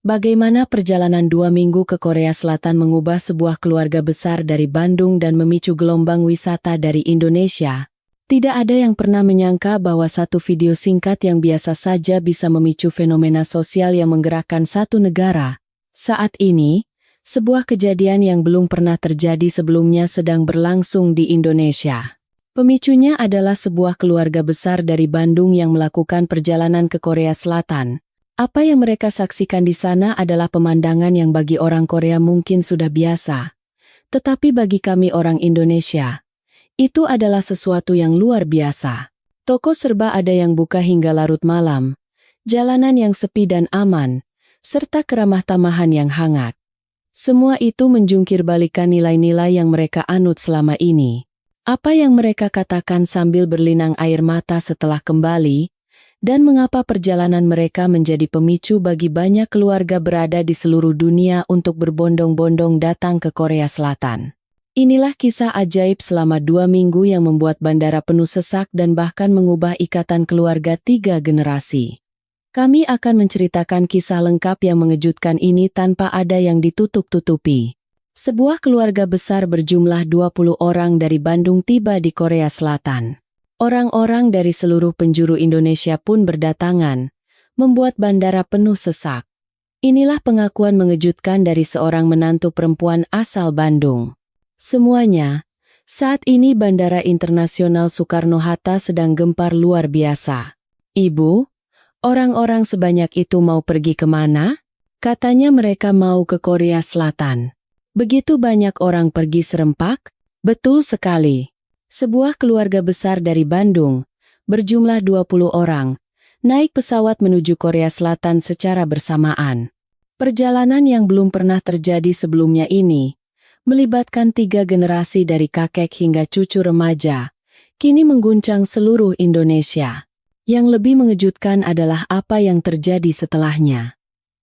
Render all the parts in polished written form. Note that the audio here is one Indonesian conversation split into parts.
Bagaimana perjalanan 2 minggu ke Korea Selatan mengubah sebuah keluarga besar dari Bandung dan memicu gelombang wisata dari Indonesia? Tidak ada yang pernah menyangka bahwa satu video singkat yang biasa saja bisa memicu fenomena sosial yang menggerakkan satu negara. Saat ini, sebuah kejadian yang belum pernah terjadi sebelumnya sedang berlangsung di Indonesia. Pemicunya adalah sebuah keluarga besar dari Bandung yang melakukan perjalanan ke Korea Selatan. Apa yang mereka saksikan di sana adalah pemandangan yang bagi orang Korea mungkin sudah biasa. Tetapi bagi kami orang Indonesia, itu adalah sesuatu yang luar biasa. Toko serba ada yang buka hingga larut malam, jalanan yang sepi dan aman, serta keramah tamahan yang hangat. Semua itu menjungkir balikan nilai-nilai yang mereka anut selama ini. Apa yang mereka katakan sambil berlinang air mata setelah kembali, dan mengapa perjalanan mereka menjadi pemicu bagi banyak keluarga berada di seluruh dunia untuk berbondong-bondong datang ke Korea Selatan. Inilah kisah ajaib selama 2 minggu yang membuat bandara penuh sesak dan bahkan mengubah ikatan keluarga 3 generasi. Kami akan menceritakan kisah lengkap yang mengejutkan ini tanpa ada yang ditutup-tutupi. Sebuah keluarga besar berjumlah 20 orang dari Bandung tiba di Korea Selatan. Orang-orang dari seluruh penjuru Indonesia pun berdatangan, membuat bandara penuh sesak. Inilah pengakuan mengejutkan dari seorang menantu perempuan asal Bandung. Semuanya, saat ini Bandara Internasional Soekarno-Hatta sedang gempar luar biasa. Ibu, orang-orang sebanyak itu mau pergi kemana? Katanya mereka mau ke Korea Selatan. Begitu banyak orang pergi serempak? Betul sekali. Sebuah keluarga besar dari Bandung, berjumlah 20 orang, naik pesawat menuju Korea Selatan secara bersamaan. Perjalanan yang belum pernah terjadi sebelumnya ini, melibatkan 3 generasi dari kakek hingga cucu remaja, kini mengguncang seluruh Indonesia. Yang lebih mengejutkan adalah apa yang terjadi setelahnya.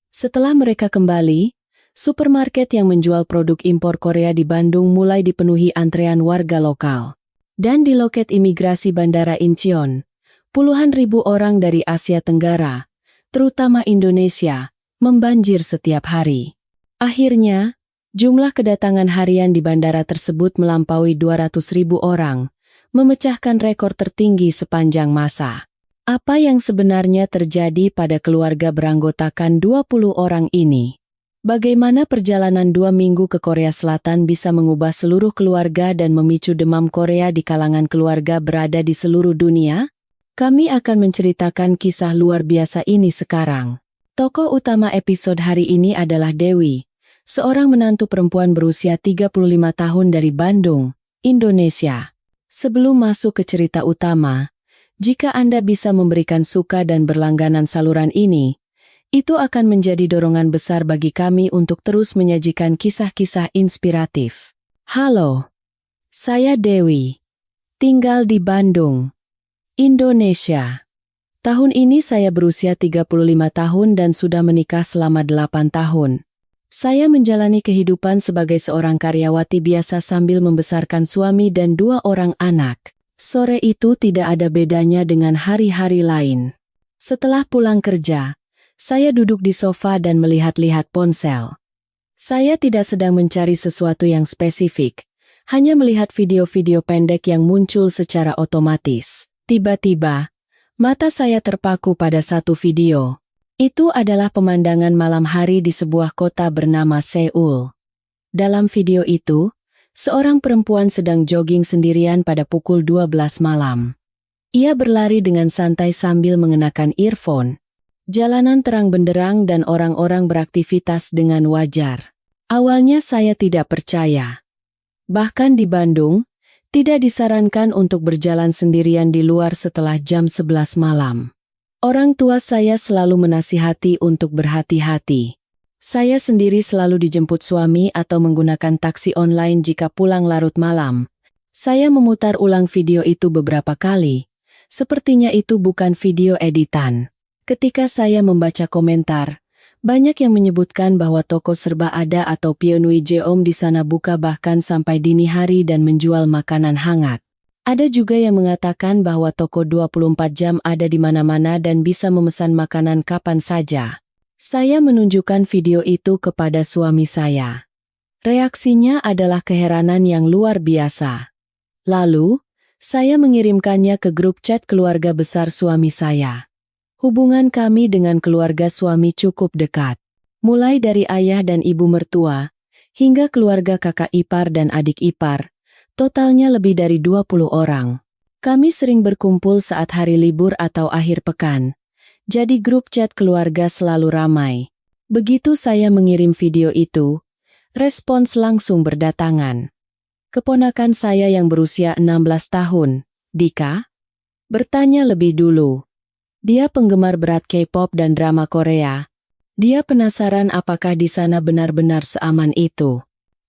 Setelah mereka kembali, supermarket yang menjual produk impor Korea di Bandung mulai dipenuhi antrean warga lokal. Dan di loket imigrasi Bandara Incheon, puluhan ribu orang dari Asia Tenggara, terutama Indonesia, membanjir setiap hari. Akhirnya, jumlah kedatangan harian di bandara tersebut melampaui 200.000 orang, memecahkan rekor tertinggi sepanjang masa. Apa yang sebenarnya terjadi pada keluarga beranggotakan 20 orang ini? Bagaimana perjalanan 2 minggu ke Korea Selatan bisa mengubah seluruh keluarga dan memicu demam Korea di kalangan keluarga berada di seluruh dunia? Kami akan menceritakan kisah luar biasa ini sekarang. Tokoh utama episode hari ini adalah Dewi, seorang menantu perempuan berusia 35 tahun dari Bandung, Indonesia. Sebelum masuk ke cerita utama, jika Anda bisa memberikan suka dan berlangganan saluran ini, itu akan menjadi dorongan besar bagi kami untuk terus menyajikan kisah-kisah inspiratif. Halo, saya Dewi. Tinggal di Bandung, Indonesia. Tahun ini saya berusia 35 tahun dan sudah menikah selama 8 tahun. Saya menjalani kehidupan sebagai seorang karyawati biasa sambil membesarkan suami dan 2 orang anak. Sore itu tidak ada bedanya dengan hari-hari lain. Setelah pulang kerja, saya duduk di sofa dan melihat-lihat ponsel. Saya tidak sedang mencari sesuatu yang spesifik, hanya melihat video-video pendek yang muncul secara otomatis. Tiba-tiba, mata saya terpaku pada satu video. Itu adalah pemandangan malam hari di sebuah kota bernama Seoul. Dalam video itu, seorang perempuan sedang jogging sendirian pada pukul 12 malam. Ia berlari dengan santai sambil mengenakan earphone. Jalanan terang benderang dan orang-orang beraktivitas dengan wajar. Awalnya saya tidak percaya. Bahkan di Bandung, tidak disarankan untuk berjalan sendirian di luar setelah jam 11 malam. Orang tua saya selalu menasihati untuk berhati-hati. Saya sendiri selalu dijemput suami atau menggunakan taksi online jika pulang larut malam. Saya memutar ulang video itu beberapa kali. Sepertinya itu bukan video editan. Ketika saya membaca komentar, banyak yang menyebutkan bahwa toko serba ada atau Pyeonwi Jeom di sana buka bahkan sampai dini hari dan menjual makanan hangat. Ada juga yang mengatakan bahwa toko 24 jam ada di mana-mana dan bisa memesan makanan kapan saja. Saya menunjukkan video itu kepada suami saya. Reaksinya adalah keheranan yang luar biasa. Lalu, saya mengirimkannya ke grup chat keluarga besar suami saya. Hubungan kami dengan keluarga suami cukup dekat. Mulai dari ayah dan ibu mertua, hingga keluarga kakak ipar dan adik ipar, totalnya lebih dari 20 orang. Kami sering berkumpul saat hari libur atau akhir pekan. Jadi grup chat keluarga selalu ramai. Begitu saya mengirim video itu, respons langsung berdatangan. Keponakan saya yang berusia 16 tahun, Dika, bertanya lebih dulu. Dia penggemar berat K-pop dan drama Korea. Dia penasaran apakah di sana benar-benar seaman itu.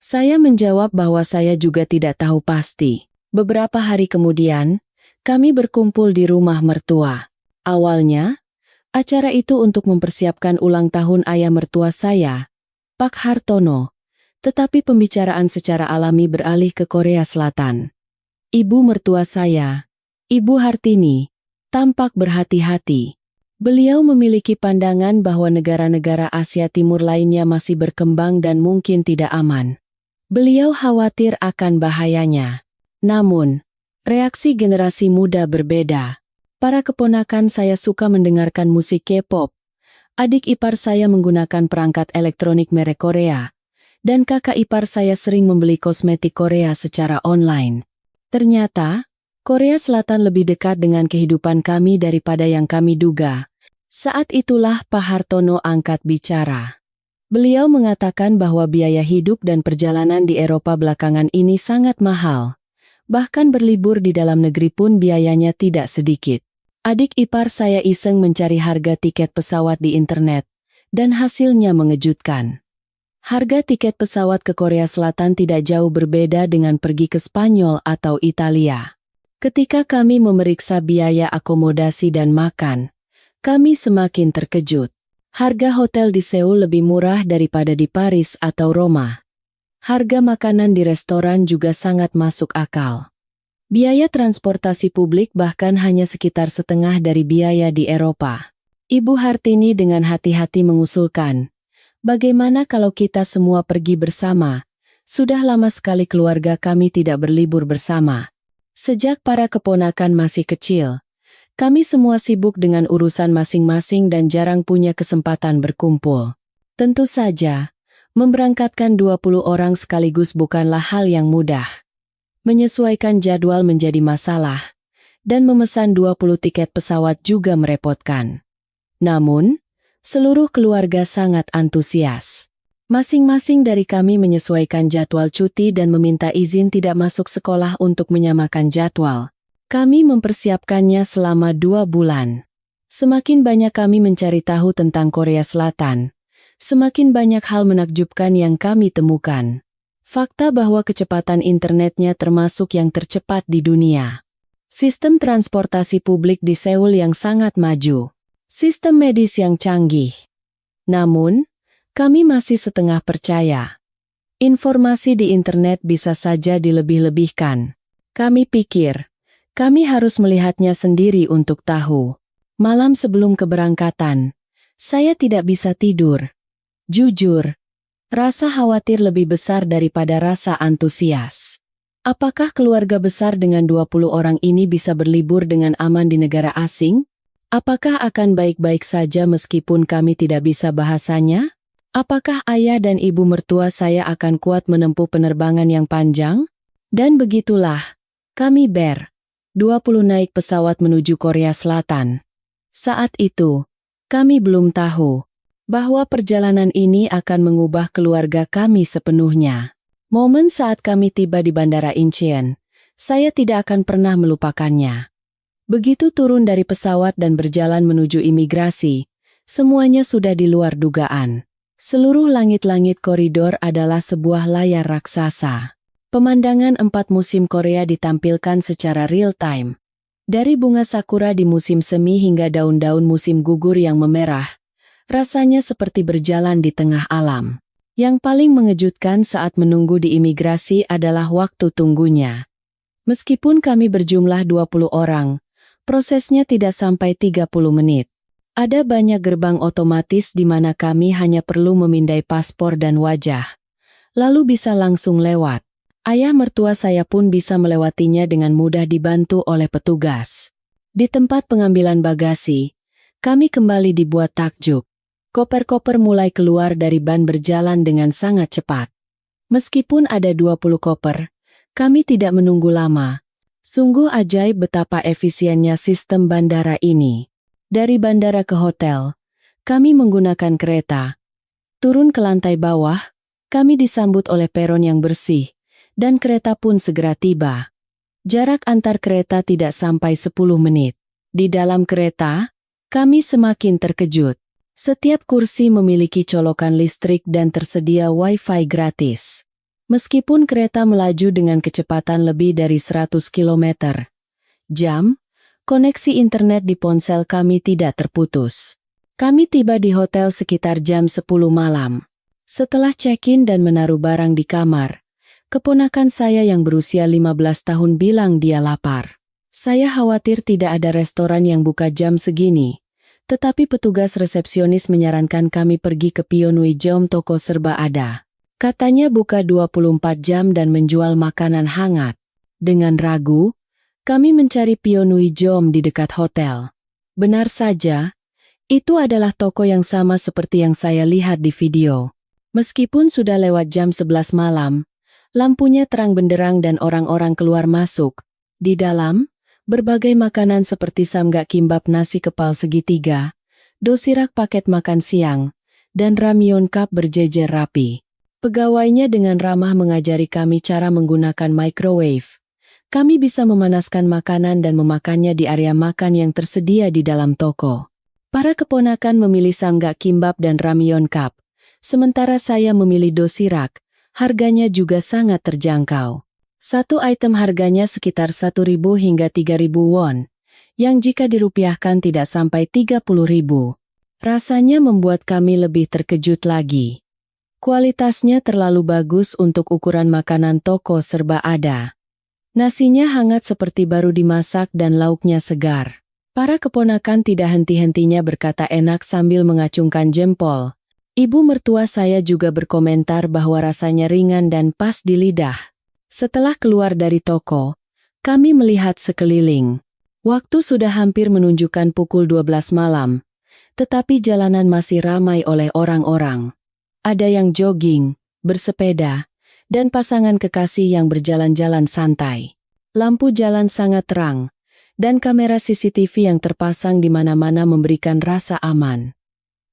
Saya menjawab bahwa saya juga tidak tahu pasti. Beberapa hari kemudian, kami berkumpul di rumah mertua. Awalnya, acara itu untuk mempersiapkan ulang tahun ayah mertua saya, Pak Hartono. Tetapi pembicaraan secara alami beralih ke Korea Selatan. Ibu mertua saya, Ibu Hartini, tampak berhati-hati. Beliau memiliki pandangan bahwa negara-negara Asia Timur lainnya masih berkembang dan mungkin tidak aman. Beliau khawatir akan bahayanya. Namun, reaksi generasi muda berbeda. Para keponakan saya suka mendengarkan musik K-pop. Adik ipar saya menggunakan perangkat elektronik merek Korea. Dan kakak ipar saya sering membeli kosmetik Korea secara online. Ternyata, Korea Selatan lebih dekat dengan kehidupan kami daripada yang kami duga. Saat itulah Pak Hartono angkat bicara. Beliau mengatakan bahwa biaya hidup dan perjalanan di Eropa belakangan ini sangat mahal. Bahkan berlibur di dalam negeri pun biayanya tidak sedikit. Adik ipar saya iseng mencari harga tiket pesawat di internet, dan hasilnya mengejutkan. Harga tiket pesawat ke Korea Selatan tidak jauh berbeda dengan pergi ke Spanyol atau Italia. Ketika kami memeriksa biaya akomodasi dan makan, kami semakin terkejut. Harga hotel di Seoul lebih murah daripada di Paris atau Roma. Harga makanan di restoran juga sangat masuk akal. Biaya transportasi publik bahkan hanya sekitar setengah dari biaya di Eropa. Ibu Hartini dengan hati-hati mengusulkan, bagaimana kalau kita semua pergi bersama? Sudah lama sekali keluarga kami tidak berlibur bersama. Sejak para keponakan masih kecil, kami semua sibuk dengan urusan masing-masing dan jarang punya kesempatan berkumpul. Tentu saja, memberangkatkan 20 orang sekaligus bukanlah hal yang mudah. Menyesuaikan jadwal menjadi masalah, dan memesan 20 tiket pesawat juga merepotkan. Namun, seluruh keluarga sangat antusias. Masing-masing dari kami menyesuaikan jadwal cuti dan meminta izin tidak masuk sekolah untuk menyamakan jadwal. Kami mempersiapkannya selama 2 bulan. Semakin banyak kami mencari tahu tentang Korea Selatan, semakin banyak hal menakjubkan yang kami temukan. Fakta bahwa kecepatan internetnya termasuk yang tercepat di dunia. Sistem transportasi publik di Seoul yang sangat maju. Sistem medis yang canggih. Namun, kami masih setengah percaya. Informasi di internet bisa saja dilebih-lebihkan. Kami pikir, kami harus melihatnya sendiri untuk tahu. Malam sebelum keberangkatan, saya tidak bisa tidur. Jujur, rasa khawatir lebih besar daripada rasa antusias. Apakah keluarga besar dengan 20 orang ini bisa berlibur dengan aman di negara asing? Apakah akan baik-baik saja meskipun kami tidak bisa bahasanya? Apakah ayah dan ibu mertua saya akan kuat menempuh penerbangan yang panjang? Dan begitulah, kami 20 naik pesawat menuju Korea Selatan. Saat itu, kami belum tahu bahwa perjalanan ini akan mengubah keluarga kami sepenuhnya. Momen saat kami tiba di Bandara Incheon, saya tidak akan pernah melupakannya. Begitu turun dari pesawat dan berjalan menuju imigrasi, semuanya sudah di luar dugaan. Seluruh langit-langit koridor adalah sebuah layar raksasa. Pemandangan 4 musim Korea ditampilkan secara real-time. Dari bunga sakura di musim semi hingga daun-daun musim gugur yang memerah, rasanya seperti berjalan di tengah alam. Yang paling mengejutkan saat menunggu di imigrasi adalah waktu tunggunya. Meskipun kami berjumlah 20 orang, prosesnya tidak sampai 30 menit. Ada banyak gerbang otomatis di mana kami hanya perlu memindai paspor dan wajah, lalu bisa langsung lewat. Ayah mertua saya pun bisa melewatinya dengan mudah dibantu oleh petugas. Di tempat pengambilan bagasi, kami kembali dibuat takjub. Koper-koper mulai keluar dari ban berjalan dengan sangat cepat. Meskipun ada 20 koper, kami tidak menunggu lama. Sungguh ajaib betapa efisiennya sistem bandara ini. Dari bandara ke hotel, kami menggunakan kereta. Turun ke lantai bawah, kami disambut oleh peron yang bersih, dan kereta pun segera tiba. Jarak antar kereta tidak sampai 10 menit. Di dalam kereta, kami semakin terkejut. Setiap kursi memiliki colokan listrik dan tersedia Wi-Fi gratis. Meskipun kereta melaju dengan kecepatan lebih dari 100 km/jam, koneksi internet di ponsel kami tidak terputus. Kami tiba di hotel sekitar jam 10 malam. Setelah check-in dan menaruh barang di kamar, keponakan saya yang berusia 15 tahun bilang dia lapar. Saya khawatir tidak ada restoran yang buka jam segini, tetapi petugas resepsionis menyarankan kami pergi ke Pyeonwijom toko serba ada. Katanya buka 24 jam dan menjual makanan hangat. Dengan ragu, kami mencari Pyeonwijom di dekat hotel. Benar saja, itu adalah toko yang sama seperti yang saya lihat di video. Meskipun sudah lewat jam 11 malam, lampunya terang benderang dan orang-orang keluar masuk. Di dalam, berbagai makanan seperti samgak kimbap nasi kepal segitiga, dosirak paket makan siang, dan ramyeon cup berjejer rapi. Pegawainya dengan ramah mengajari kami cara menggunakan microwave. Kami bisa memanaskan makanan dan memakannya di area makan yang tersedia di dalam toko. Para keponakan memilih samgak kimbap dan ramyeon cup, sementara saya memilih dosirak. Harganya juga sangat terjangkau. Satu item harganya sekitar 1.000 hingga 3.000 won, yang jika dirupiahkan tidak sampai 30.000. Rasanya membuat kami lebih terkejut lagi. Kualitasnya terlalu bagus untuk ukuran makanan toko serba ada. Nasinya hangat seperti baru dimasak dan lauknya segar. Para keponakan tidak henti-hentinya berkata enak sambil mengacungkan jempol. Ibu mertua saya juga berkomentar bahwa rasanya ringan dan pas di lidah. Setelah keluar dari toko, kami melihat sekeliling. Waktu sudah hampir menunjukkan pukul 12 malam, tetapi jalanan masih ramai oleh orang-orang. Ada yang jogging, bersepeda, dan pasangan kekasih yang berjalan-jalan santai. Lampu jalan sangat terang, dan kamera CCTV yang terpasang di mana-mana memberikan rasa aman.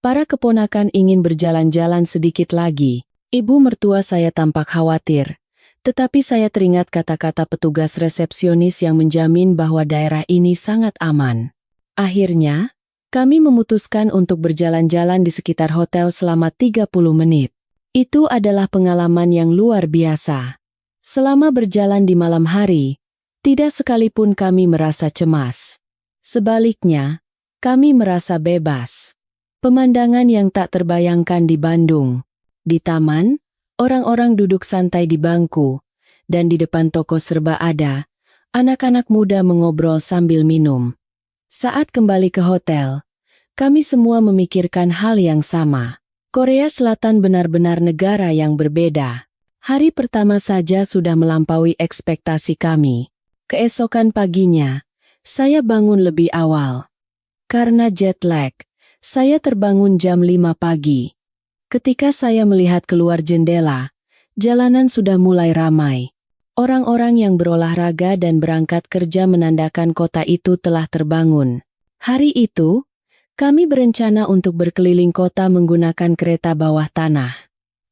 Para keponakan ingin berjalan-jalan sedikit lagi. Ibu mertua saya tampak khawatir, tetapi saya teringat kata-kata petugas resepsionis yang menjamin bahwa daerah ini sangat aman. Akhirnya, kami memutuskan untuk berjalan-jalan di sekitar hotel selama 30 menit. Itu adalah pengalaman yang luar biasa. Selama berjalan di malam hari, tidak sekalipun kami merasa cemas. Sebaliknya, kami merasa bebas. Pemandangan yang tak terbayangkan di Bandung. Di taman, orang-orang duduk santai di bangku, dan di depan toko serba ada, anak-anak muda mengobrol sambil minum. Saat kembali ke hotel, kami semua memikirkan hal yang sama. Korea Selatan benar-benar negara yang berbeda. Hari pertama saja sudah melampaui ekspektasi kami. Keesokan paginya, saya bangun lebih awal. Karena jet lag, saya terbangun jam 5 pagi. Ketika saya melihat keluar jendela, jalanan sudah mulai ramai. Orang-orang yang berolahraga dan berangkat kerja menandakan kota itu telah terbangun. Hari itu, kami berencana untuk berkeliling kota menggunakan kereta bawah tanah.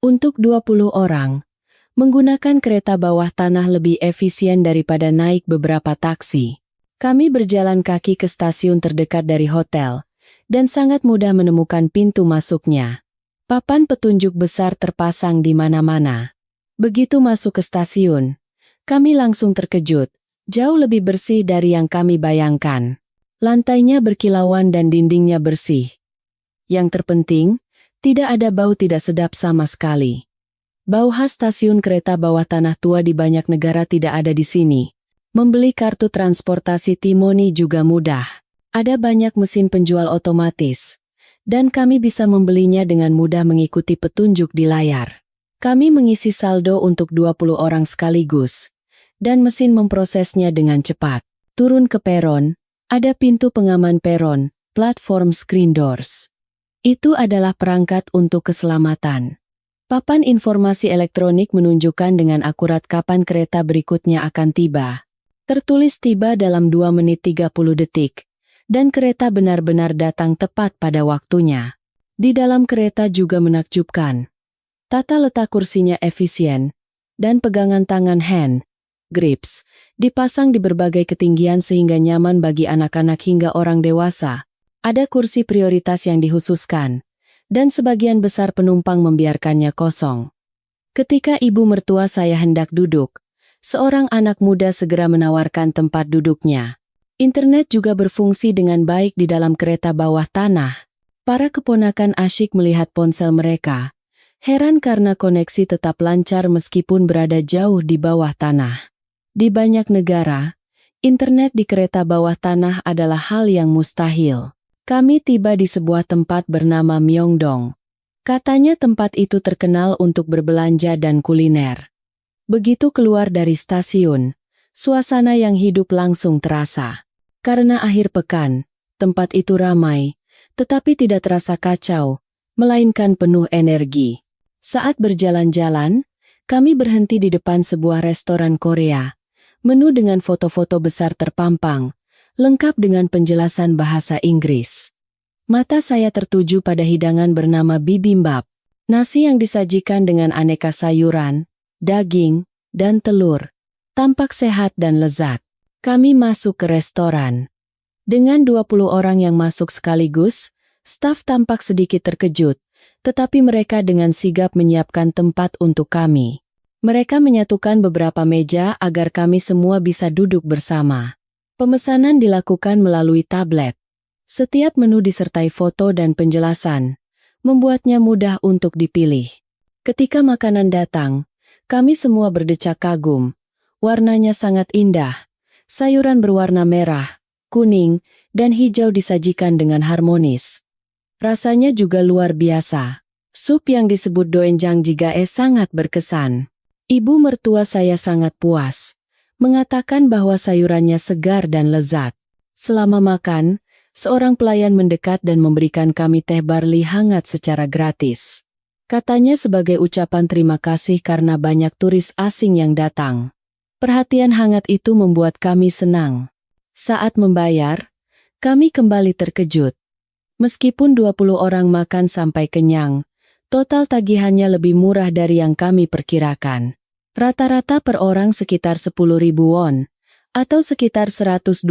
Untuk 20 orang, menggunakan kereta bawah tanah lebih efisien daripada naik beberapa taksi. Kami berjalan kaki ke stasiun terdekat dari hotel, dan sangat mudah menemukan pintu masuknya. Papan petunjuk besar terpasang di mana-mana. Begitu masuk ke stasiun, kami langsung terkejut, jauh lebih bersih dari yang kami bayangkan. Lantainya berkilauan dan dindingnya bersih. Yang terpenting, tidak ada bau tidak sedap sama sekali. Bau khas stasiun kereta bawah tanah tua di banyak negara tidak ada di sini. Membeli kartu transportasi T-Money juga mudah. Ada banyak mesin penjual otomatis, dan kami bisa membelinya dengan mudah mengikuti petunjuk di layar. Kami mengisi saldo untuk 20 orang sekaligus, dan mesin memprosesnya dengan cepat. Turun ke peron, ada pintu pengaman peron, platform screen doors. Itu adalah perangkat untuk keselamatan. Papan informasi elektronik menunjukkan dengan akurat kapan kereta berikutnya akan tiba. Tertulis tiba dalam 2 menit 30 detik, dan kereta benar-benar datang tepat pada waktunya. Di dalam kereta juga menakjubkan. Tata letak kursinya efisien, dan pegangan tangan hand, grips, dipasang di berbagai ketinggian sehingga nyaman bagi anak-anak hingga orang dewasa. Ada kursi prioritas yang dikhususkan, dan sebagian besar penumpang membiarkannya kosong. Ketika ibu mertua saya hendak duduk, seorang anak muda segera menawarkan tempat duduknya. Internet juga berfungsi dengan baik di dalam kereta bawah tanah. Para keponakan asyik melihat ponsel mereka. Heran karena koneksi tetap lancar meskipun berada jauh di bawah tanah. Di banyak negara, internet di kereta bawah tanah adalah hal yang mustahil. Kami tiba di sebuah tempat bernama Myeongdong. Katanya tempat itu terkenal untuk berbelanja dan kuliner. Begitu keluar dari stasiun, suasana yang hidup langsung terasa. Karena akhir pekan, tempat itu ramai, tetapi tidak terasa kacau, melainkan penuh energi. Saat berjalan-jalan, kami berhenti di depan sebuah restoran Korea. Menu dengan foto-foto besar terpampang, lengkap dengan penjelasan bahasa Inggris. Mata saya tertuju pada hidangan bernama bibimbap, nasi yang disajikan dengan aneka sayuran, daging, dan telur. Tampak sehat dan lezat. Kami masuk ke restoran. Dengan 20 orang yang masuk sekaligus, staf tampak sedikit terkejut, tetapi mereka dengan sigap menyiapkan tempat untuk kami. Mereka menyatukan beberapa meja agar kami semua bisa duduk bersama. Pemesanan dilakukan melalui tablet. Setiap menu disertai foto dan penjelasan, membuatnya mudah untuk dipilih. Ketika makanan datang, kami semua berdecak kagum. Warnanya sangat indah. Sayuran berwarna merah, kuning, dan hijau disajikan dengan harmonis. Rasanya juga luar biasa. Sup yang disebut doenjang jigae sangat berkesan. Ibu mertua saya sangat puas, mengatakan bahwa sayurannya segar dan lezat. Selama makan, seorang pelayan mendekat dan memberikan kami teh barli hangat secara gratis. Katanya sebagai ucapan terima kasih karena banyak turis asing yang datang. Perhatian hangat itu membuat kami senang. Saat membayar, kami kembali terkejut. Meskipun 20 orang makan sampai kenyang, total tagihannya lebih murah dari yang kami perkirakan. Rata-rata per orang sekitar 10.000 won, atau sekitar 120.000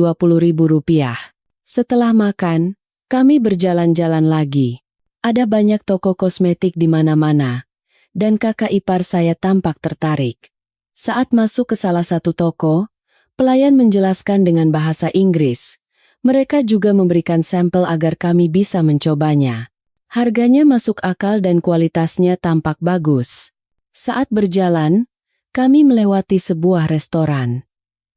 rupiah. Setelah makan, kami berjalan-jalan lagi. Ada banyak toko kosmetik di mana-mana, dan kakak ipar saya tampak tertarik. Saat masuk ke salah satu toko, pelayan menjelaskan dengan bahasa Inggris. Mereka juga memberikan sampel agar kami bisa mencobanya. Harganya masuk akal dan kualitasnya tampak bagus. Saat berjalan, kami melewati sebuah restoran.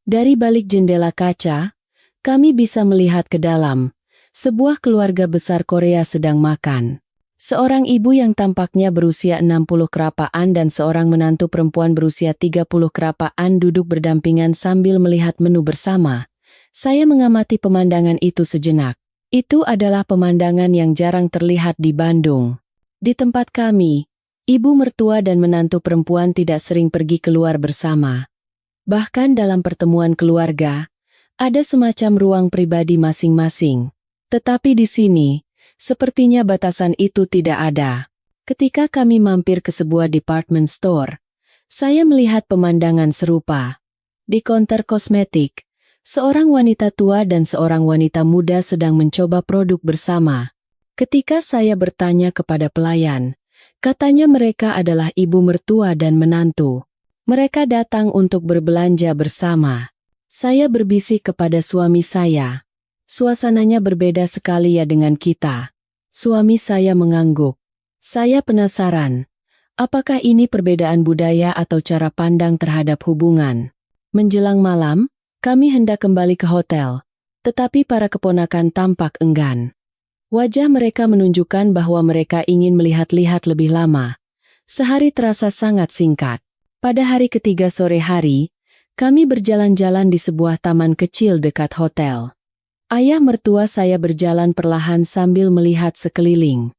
Dari balik jendela kaca, kami bisa melihat ke dalam. Sebuah keluarga besar Korea sedang makan. Seorang ibu yang tampaknya berusia 60 kerapaan dan seorang menantu perempuan berusia 30 kerapaan duduk berdampingan sambil melihat menu bersama. Saya mengamati pemandangan itu sejenak. Itu adalah pemandangan yang jarang terlihat di Bandung. Di tempat kami, ibu mertua dan menantu perempuan tidak sering pergi keluar bersama. Bahkan dalam pertemuan keluarga, ada semacam ruang pribadi masing-masing. Tetapi di sini, sepertinya batasan itu tidak ada. Ketika kami mampir ke sebuah department store, saya melihat pemandangan serupa. Di konter kosmetik, seorang wanita tua dan seorang wanita muda sedang mencoba produk bersama. Ketika saya bertanya kepada pelayan, katanya mereka adalah ibu mertua dan menantu. Mereka datang untuk berbelanja bersama. Saya berbisik kepada suami saya. Suasananya berbeda sekali ya dengan kita. Suami saya mengangguk. Saya penasaran, apakah ini perbedaan budaya atau cara pandang terhadap hubungan? Menjelang malam, kami hendak kembali ke hotel. tetapi para keponakan tampak enggan. Wajah mereka menunjukkan bahwa mereka ingin melihat-lihat lebih lama. Sehari terasa sangat singkat. Pada hari ketiga sore hari, kami berjalan-jalan di sebuah taman kecil dekat hotel. Ayah mertua saya berjalan perlahan sambil melihat sekeliling.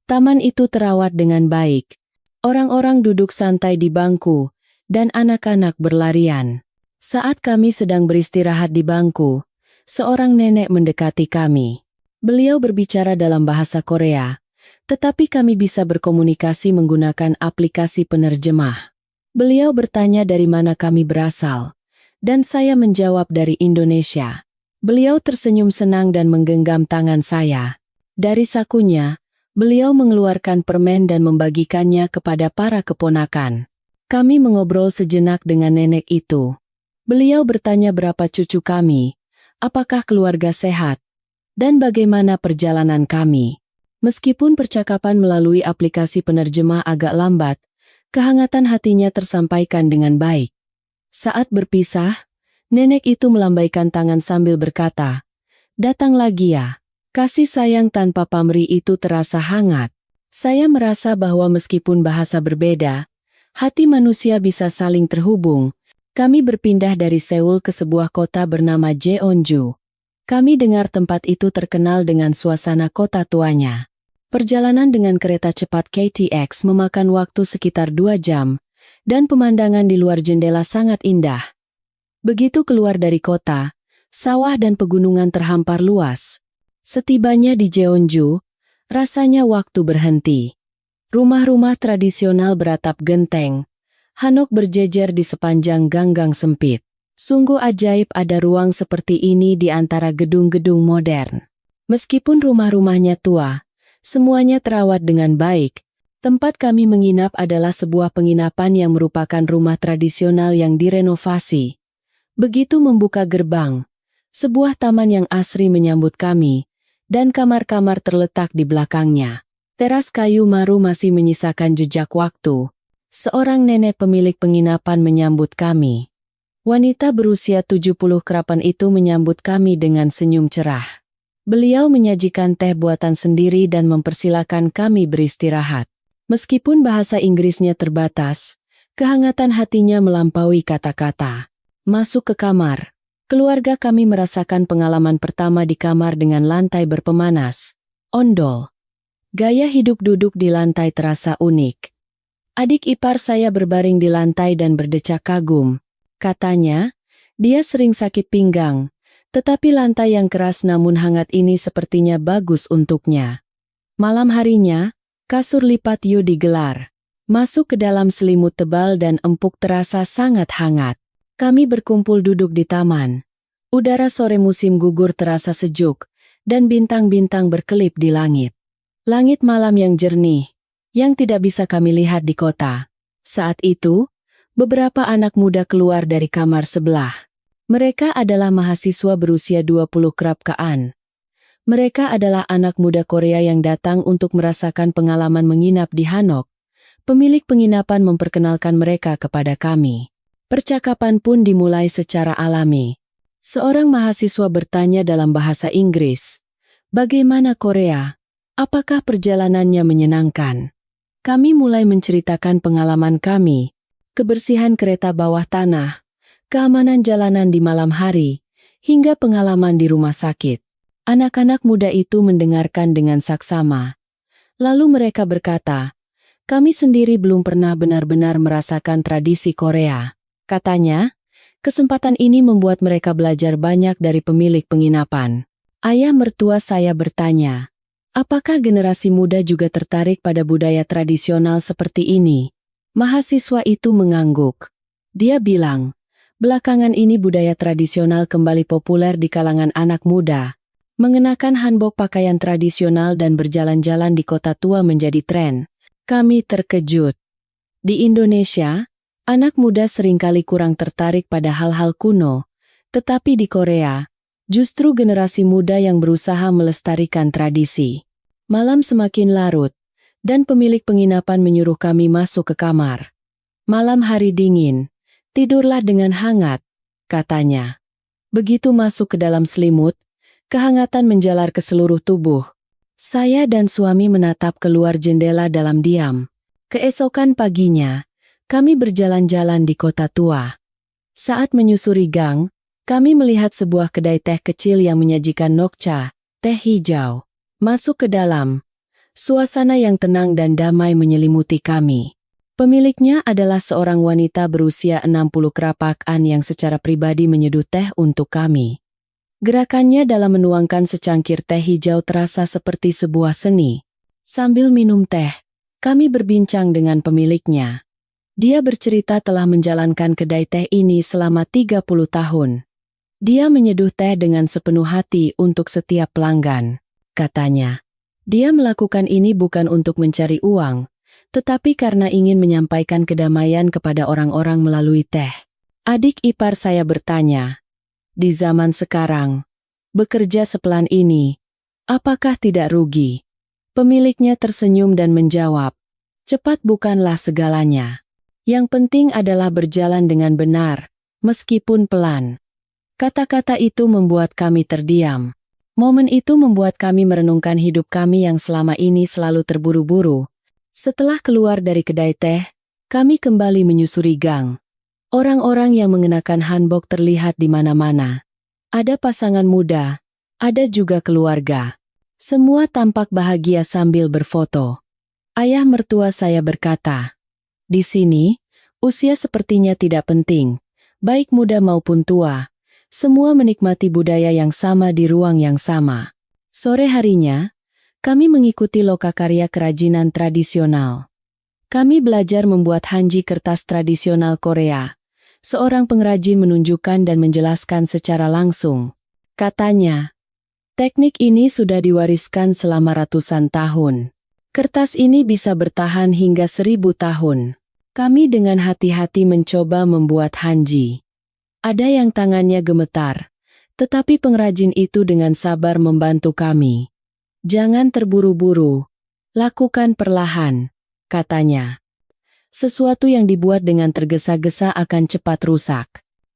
Taman itu terawat dengan baik. Orang-orang duduk santai di bangku, dan anak-anak berlarian. Saat kami sedang beristirahat di bangku, seorang nenek mendekati kami. Beliau berbicara dalam bahasa Korea, tetapi kami bisa berkomunikasi menggunakan aplikasi penerjemah. Beliau bertanya dari mana kami berasal, dan saya menjawab dari Indonesia. Beliau tersenyum senang dan menggenggam tangan saya. Dari sakunya, beliau mengeluarkan permen dan membagikannya kepada para keponakan. Kami mengobrol sejenak dengan nenek itu. Beliau bertanya berapa cucu kami, apakah keluarga sehat, dan bagaimana perjalanan kami. Meskipun percakapan melalui aplikasi penerjemah agak lambat, kehangatan hatinya tersampaikan dengan baik. Saat berpisah, nenek itu melambaikan tangan sambil berkata, "Datang lagi ya." Kasih sayang tanpa pamrih itu terasa hangat. Saya merasa bahwa meskipun bahasa berbeda, hati manusia bisa saling terhubung. Kami berpindah dari Seoul ke sebuah kota bernama Jeonju. Kami dengar tempat itu terkenal dengan suasana kota tuanya. Perjalanan dengan kereta cepat KTX memakan waktu sekitar 2 jam, dan pemandangan di luar jendela sangat indah. Begitu keluar dari kota, sawah dan pegunungan terhampar luas. Setibanya di Jeonju, rasanya waktu berhenti. Rumah-rumah tradisional beratap genteng, hanok berjejer di sepanjang ganggang sempit. Sungguh ajaib ada ruang seperti ini di antara gedung-gedung modern. Meskipun rumah-rumahnya tua, semuanya terawat dengan baik. Tempat kami menginap adalah sebuah penginapan yang merupakan rumah tradisional yang direnovasi. Begitu membuka gerbang, sebuah taman yang asri menyambut kami, dan kamar-kamar terletak di belakangnya. Teras kayu maru masih menyisakan jejak waktu. Seorang nenek pemilik penginapan menyambut kami. Wanita berusia 70 kerapan itu menyambut kami dengan senyum cerah. Beliau menyajikan teh buatan sendiri dan mempersilakan kami beristirahat. Meskipun bahasa Inggrisnya terbatas, kehangatan hatinya melampaui kata-kata. Masuk ke kamar. Keluarga kami merasakan pengalaman pertama di kamar dengan lantai berpemanas. Ondol. Gaya hidup duduk di lantai terasa unik. Adik ipar saya berbaring di lantai dan berdecak kagum. Katanya, dia sering sakit pinggang, tetapi lantai yang keras namun hangat ini sepertinya bagus untuknya. Malam harinya, kasur lipat Yu digelar. Masuk ke dalam selimut tebal dan empuk terasa sangat hangat. Kami berkumpul duduk di taman. Udara sore musim gugur terasa sejuk, dan bintang-bintang berkelip di langit. Langit malam yang jernih, yang tidak bisa kami lihat di kota. Saat itu, beberapa anak muda keluar dari kamar sebelah. Mereka adalah mahasiswa berusia 20 kerapkaan. Mereka adalah anak muda Korea yang datang untuk merasakan pengalaman menginap di Hanok. Pemilik penginapan memperkenalkan mereka kepada kami. Percakapan pun dimulai secara alami. Seorang mahasiswa bertanya dalam bahasa Inggris, "Bagaimana Korea? Apakah perjalanannya menyenangkan?" Kami mulai menceritakan pengalaman kami, kebersihan kereta bawah tanah, keamanan jalanan di malam hari, hingga pengalaman di rumah sakit. Anak-anak muda itu mendengarkan dengan saksama. Lalu mereka berkata, "Kami sendiri belum pernah benar-benar merasakan tradisi Korea." Katanya, kesempatan ini membuat mereka belajar banyak dari pemilik penginapan. Ayah mertua saya bertanya, apakah generasi muda juga tertarik pada budaya tradisional seperti ini? Mahasiswa itu mengangguk. Dia bilang, belakangan ini budaya tradisional kembali populer di kalangan anak muda. Mengenakan hanbok pakaian tradisional dan berjalan-jalan di kota tua menjadi tren. Kami terkejut. Di Indonesia, anak muda seringkali kurang tertarik pada hal-hal kuno, tetapi di Korea, justru generasi muda yang berusaha melestarikan tradisi. Malam semakin larut, dan pemilik penginapan menyuruh kami masuk ke kamar. "Malam hari dingin, tidurlah dengan hangat," katanya. Begitu masuk ke dalam selimut, Kehangatan menjalar ke seluruh tubuh. Saya dan suami menatap keluar jendela dalam diam. Keesokan paginya, kami berjalan-jalan di kota tua. Saat menyusuri gang, kami melihat sebuah kedai teh kecil yang menyajikan nokcha, teh hijau. Masuk ke dalam. Suasana yang tenang dan damai menyelimuti kami. Pemiliknya adalah seorang wanita berusia 60 kerapakan yang secara pribadi menyeduh teh untuk kami. Gerakannya dalam menuangkan secangkir teh hijau terasa seperti sebuah seni. Sambil minum teh, kami berbincang dengan pemiliknya. Dia bercerita telah menjalankan kedai teh ini selama 30 tahun. Dia menyeduh teh dengan sepenuh hati untuk setiap pelanggan, katanya. Dia melakukan ini bukan untuk mencari uang, tetapi karena ingin menyampaikan kedamaian kepada orang-orang melalui teh. Adik ipar saya bertanya, di zaman sekarang, bekerja sepelan ini, apakah tidak rugi? Pemiliknya tersenyum dan menjawab, cepat bukanlah segalanya. Yang penting adalah berjalan dengan benar, meskipun pelan. Kata-kata itu membuat kami terdiam. Momen itu membuat kami merenungkan hidup kami yang selama ini selalu terburu-buru. Setelah keluar dari kedai teh, kami kembali menyusuri gang. Orang-orang yang mengenakan hanbok terlihat di mana-mana. Ada pasangan muda, ada juga keluarga. Semua tampak bahagia sambil berfoto. Ayah mertua saya berkata, di sini, usia sepertinya tidak penting, baik muda maupun tua. Semua menikmati budaya yang sama di ruang yang sama. Sore harinya, kami mengikuti lokakarya kerajinan tradisional. Kami belajar membuat hanji kertas tradisional Korea. Seorang pengrajin menunjukkan dan menjelaskan secara langsung. Katanya, teknik ini sudah diwariskan selama ratusan tahun. Kertas ini bisa bertahan hingga 1000 tahun. Kami dengan hati-hati mencoba membuat hanji. Ada yang tangannya gemetar, tetapi pengrajin itu dengan sabar membantu kami. Jangan terburu-buru, lakukan perlahan, katanya. Sesuatu yang dibuat dengan tergesa-gesa akan cepat rusak.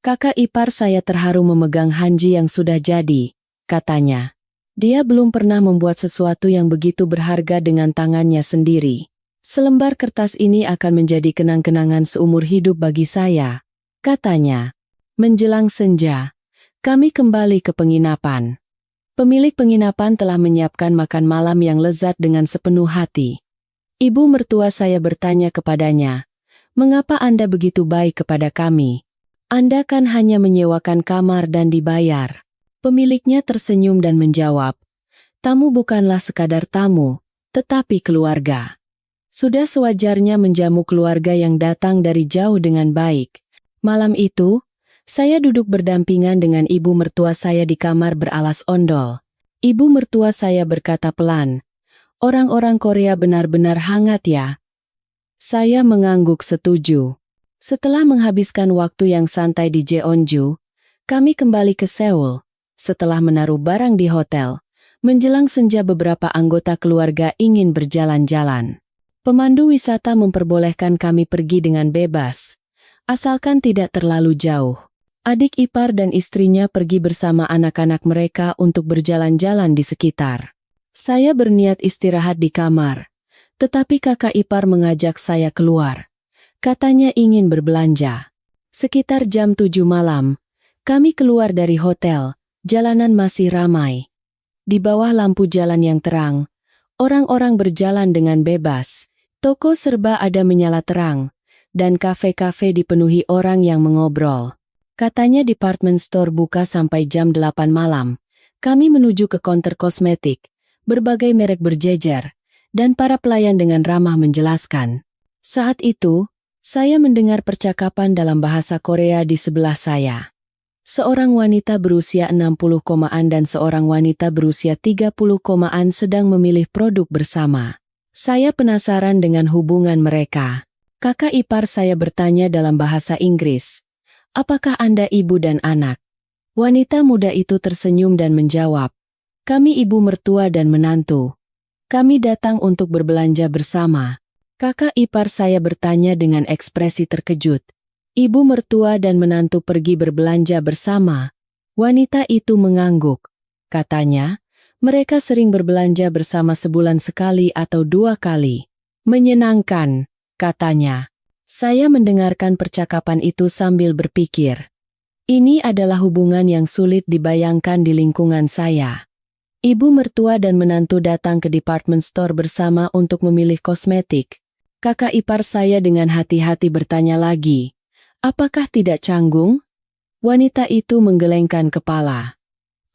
Kakak ipar saya terharu memegang hanji yang sudah jadi, katanya. Dia belum pernah membuat sesuatu yang begitu berharga dengan tangannya sendiri. Selembar kertas ini akan menjadi kenang-kenangan seumur hidup bagi saya, katanya. Menjelang senja, kami kembali ke penginapan. Pemilik penginapan telah menyiapkan makan malam yang lezat dengan sepenuh hati. Ibu mertua saya bertanya kepadanya, mengapa Anda begitu baik kepada kami? Anda kan hanya menyewakan kamar dan dibayar. Pemiliknya tersenyum dan menjawab, tamu bukanlah sekadar tamu, tetapi keluarga. Sudah sewajarnya menjamu keluarga yang datang dari jauh dengan baik. Malam itu, saya duduk berdampingan dengan ibu mertua saya di kamar beralas ondol. Ibu mertua saya berkata pelan, orang-orang Korea benar-benar hangat ya. Saya mengangguk setuju. Setelah menghabiskan waktu yang santai di Jeonju, kami kembali ke Seoul. Setelah menaruh barang di hotel, menjelang senja beberapa anggota keluarga ingin berjalan-jalan. Pemandu wisata memperbolehkan kami pergi dengan bebas, asalkan tidak terlalu jauh. Adik ipar dan istrinya pergi bersama anak-anak mereka untuk berjalan-jalan di sekitar. Saya berniat istirahat di kamar, tetapi kakak ipar mengajak saya keluar. Katanya ingin berbelanja. Sekitar jam 7 malam, kami keluar dari hotel, jalanan masih ramai. Di bawah lampu jalan yang terang, orang-orang berjalan dengan bebas. Toko serba ada menyala terang, dan kafe-kafe dipenuhi orang yang mengobrol. Katanya department store buka sampai jam 8 malam. Kami menuju ke counter kosmetik. Berbagai merek berjejer, dan para pelayan dengan ramah menjelaskan. Saat itu, saya mendengar percakapan dalam bahasa Korea di sebelah saya. Seorang wanita berusia 60-an dan seorang wanita berusia 30-an sedang memilih produk bersama. Saya penasaran dengan hubungan mereka. Kakak ipar saya bertanya dalam bahasa Inggris, apakah Anda ibu dan anak? Wanita muda itu tersenyum dan menjawab, kami ibu mertua dan menantu. Kami datang untuk berbelanja bersama. Kakak ipar saya bertanya dengan ekspresi terkejut. Ibu mertua dan menantu pergi berbelanja bersama. Wanita itu mengangguk. katanya. Mereka sering berbelanja bersama sebulan sekali atau 2 kali. Menyenangkan, katanya. Saya mendengarkan percakapan itu sambil berpikir. Ini adalah hubungan yang sulit dibayangkan di lingkungan saya. Ibu mertua dan menantu datang ke department store bersama untuk memilih kosmetik. Kakak ipar saya dengan hati-hati bertanya lagi, apakah tidak canggung? Wanita itu menggelengkan kepala.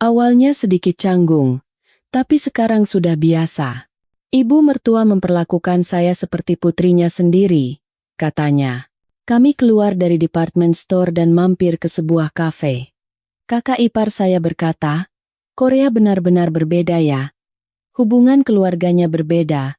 Awalnya sedikit canggung, tapi sekarang sudah biasa. Ibu mertua memperlakukan saya seperti putrinya sendiri, katanya. Kami keluar dari department store dan mampir ke sebuah kafe. Kakak ipar saya berkata, Korea benar-benar berbeda ya. Hubungan keluarganya berbeda.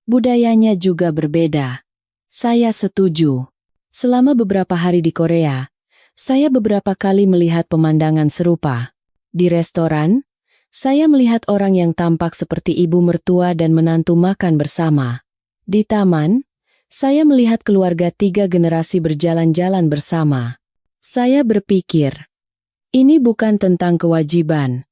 Budayanya juga berbeda. Saya setuju. Selama beberapa hari di Korea, saya beberapa kali melihat pemandangan serupa. Di restoran, saya melihat orang yang tampak seperti ibu mertua dan menantu makan bersama. Di taman, saya melihat keluarga 3 generasi berjalan-jalan bersama. Saya berpikir, ini bukan tentang kewajiban,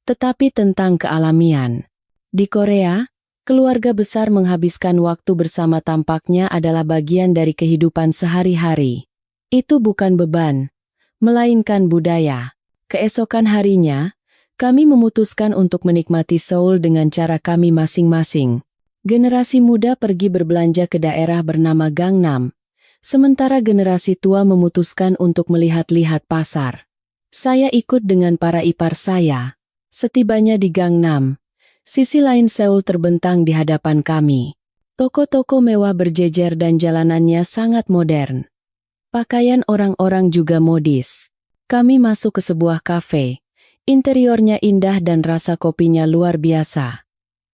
tetapi tentang kealamian. Di Korea, keluarga besar menghabiskan waktu bersama tampaknya adalah bagian dari kehidupan sehari-hari. Itu bukan beban, melainkan budaya. Keesokan harinya, kami memutuskan untuk menikmati Seoul dengan cara kami masing-masing. Generasi muda pergi berbelanja ke daerah bernama Gangnam, sementara generasi tua memutuskan untuk melihat-lihat pasar. Saya ikut dengan para ipar saya. Setibanya di Gangnam, sisi lain Seoul terbentang di hadapan kami. Toko-toko mewah berjejer dan jalanannya sangat modern. Pakaian orang-orang juga modis. Kami masuk ke sebuah kafe. Interiornya indah dan rasa kopinya luar biasa.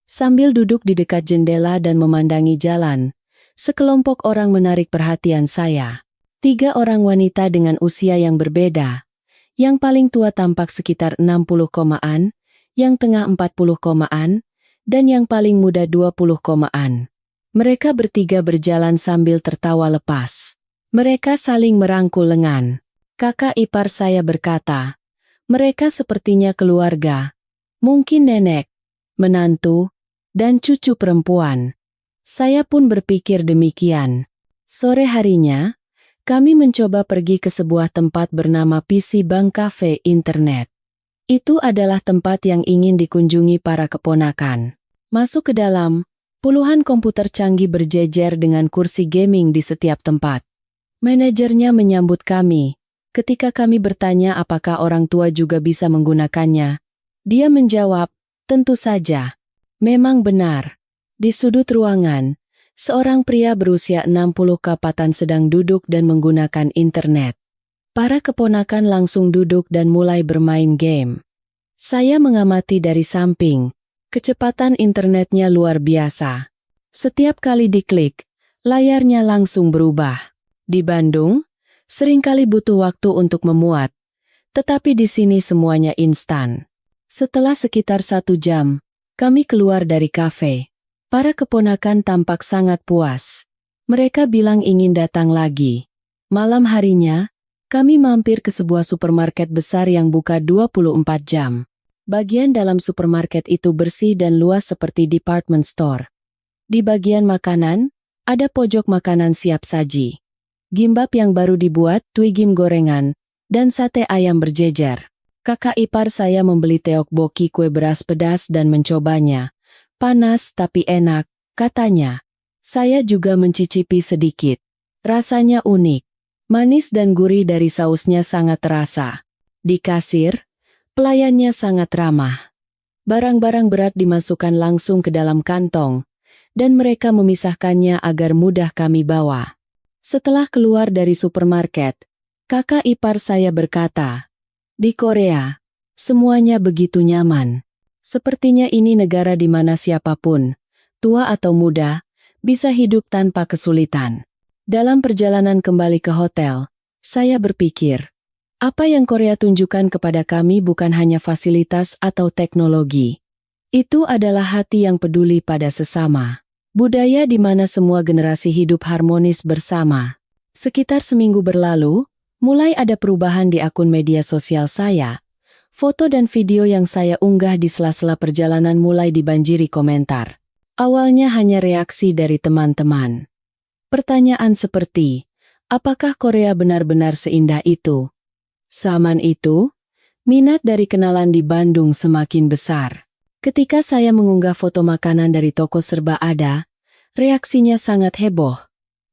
Sambil duduk di dekat jendela dan memandangi jalan, sekelompok orang menarik perhatian saya. 3 orang wanita dengan usia yang berbeda. Yang paling tua tampak sekitar 60 komaan, yang tengah 40 komaan, dan yang paling muda 20 komaan. Mereka bertiga berjalan sambil tertawa lepas. Mereka saling merangkul lengan. Kakak ipar saya berkata, mereka sepertinya keluarga. Mungkin nenek, menantu, dan cucu perempuan. Saya pun berpikir demikian. Sore harinya, kami mencoba pergi ke sebuah tempat bernama PC Bank Cafe Internet. Itu adalah tempat yang ingin dikunjungi para keponakan. Masuk ke dalam, puluhan komputer canggih berjejer dengan kursi gaming di setiap tempat. Manajernya menyambut kami. Ketika kami bertanya apakah orang tua juga bisa menggunakannya, dia menjawab, tentu saja. Memang benar. Di sudut ruangan, seorang pria berusia 60 kapatan sedang duduk dan menggunakan internet. Para keponakan langsung duduk dan mulai bermain game. Saya mengamati dari samping. Kecepatan internetnya luar biasa. Setiap kali diklik, layarnya langsung berubah. Di Bandung, seringkali butuh waktu untuk memuat, tetapi di sini semuanya instan. Setelah sekitar 1 jam, kami keluar dari kafe. Para keponakan tampak sangat puas. Mereka bilang ingin datang lagi. Malam harinya, kami mampir ke sebuah supermarket besar yang buka 24 jam. Bagian dalam supermarket itu bersih dan luas seperti department store. Di bagian makanan, ada pojok makanan siap saji. Gimbap yang baru dibuat, twigim gorengan, dan sate ayam berjejer. Kakak ipar saya membeli tteokbokki kue beras pedas dan mencobanya. Panas tapi enak, katanya. Saya juga mencicipi sedikit. Rasanya unik. Manis dan gurih dari sausnya sangat terasa. Di kasir, pelayannya sangat ramah. Barang-barang berat dimasukkan langsung ke dalam kantong, dan mereka memisahkannya agar mudah kami bawa. Setelah keluar dari supermarket, kakak ipar saya berkata, di Korea, semuanya begitu nyaman. Sepertinya ini negara di mana siapapun, tua atau muda, bisa hidup tanpa kesulitan. Dalam perjalanan kembali ke hotel, saya berpikir, apa yang Korea tunjukkan kepada kami bukan hanya fasilitas atau teknologi. Itu adalah hati yang peduli pada sesama. Budaya di mana semua generasi hidup harmonis bersama. Sekitar seminggu berlalu, mulai ada perubahan di akun media sosial saya. Foto dan video yang saya unggah di sela-sela perjalanan mulai dibanjiri komentar. Awalnya hanya reaksi dari teman-teman. Pertanyaan seperti, apakah Korea benar-benar seindah itu? Zaman itu, minat dari kenalan di Bandung semakin besar. Ketika saya mengunggah foto makanan dari toko serba ada, reaksinya sangat heboh.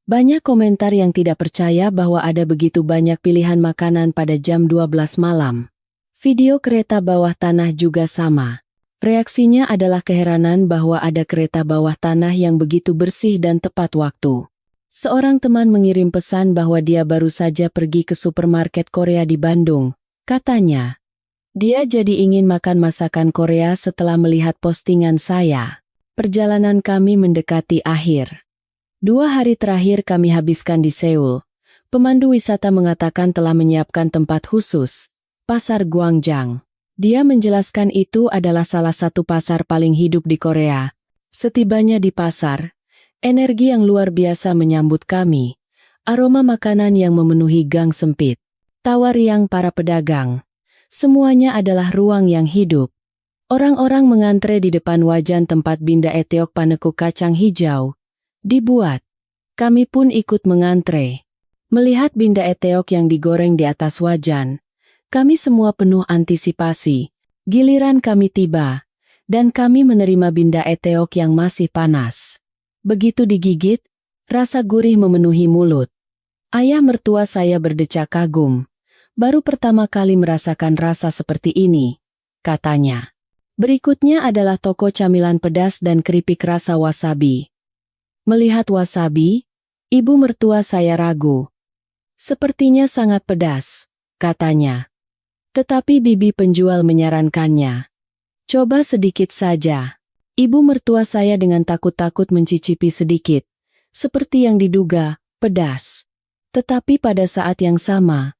Banyak komentar yang tidak percaya bahwa ada begitu banyak pilihan makanan pada jam 12 malam. Video kereta bawah tanah juga sama. Reaksinya adalah keheranan bahwa ada kereta bawah tanah yang begitu bersih dan tepat waktu. Seorang teman mengirim pesan bahwa dia baru saja pergi ke supermarket Korea di Bandung. Katanya, dia jadi ingin makan masakan Korea setelah melihat postingan saya. Perjalanan kami mendekati akhir. 2 hari terakhir kami habiskan di Seoul. Pemandu wisata mengatakan telah menyiapkan tempat khusus, Pasar Gwangjang. Dia menjelaskan itu adalah salah satu pasar paling hidup di Korea. Setibanya di pasar, energi yang luar biasa menyambut kami. Aroma makanan yang memenuhi gang sempit. Tawa riang para pedagang. Semuanya adalah ruang yang hidup. Orang-orang mengantre di depan wajan tempat Binda Eteok panekuk kacang hijau dibuat. Kami pun ikut mengantre. Melihat Binda Eteok yang digoreng di atas wajan, kami semua penuh antisipasi. Giliran kami tiba, dan kami menerima Binda Eteok yang masih panas. Begitu digigit, rasa gurih memenuhi mulut. Ayah mertua saya berdecak kagum. Baru pertama kali merasakan rasa seperti ini, katanya. Berikutnya adalah toko camilan pedas dan keripik rasa wasabi. Melihat wasabi, ibu mertua saya ragu. Sepertinya sangat pedas, katanya. Tetapi bibi penjual menyarankannya. Coba sedikit saja. Ibu mertua saya dengan takut-takut mencicipi sedikit. Seperti yang diduga, pedas. Tetapi pada saat yang sama,